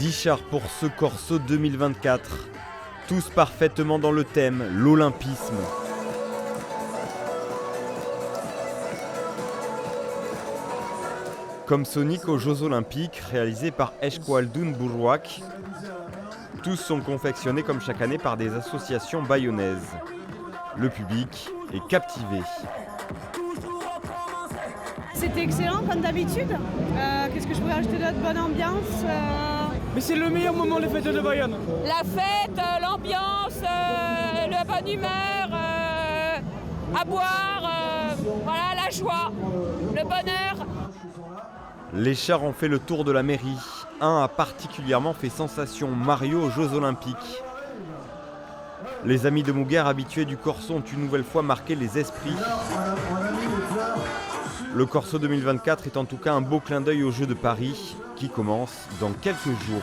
10 chars pour ce Corso 2024. Tous parfaitement dans le thème, l'olympisme. Comme Sonic aux Jeux Olympiques, réalisé par Esquadun Buruak. Tous sont confectionnés comme chaque année par des associations bayonnaises. Le public est captivé. C'était excellent comme d'habitude. Qu'est-ce que je pourrais ajouter d'autre? Bonne ambiance. Mais c'est le meilleur moment, les fêtes de Bayonne. La fête, l'ambiance, la bonne humeur, à boire, voilà, la joie, le bonheur. Les chars ont fait le tour de la mairie. Un a particulièrement fait sensation, Mario aux Jeux Olympiques. Les amis de Mouguer, habitués du Corso, ont une nouvelle fois marqué les esprits. Le Corso 2024 est en tout cas un beau clin d'œil aux Jeux de Paris, qui commencent dans quelques jours.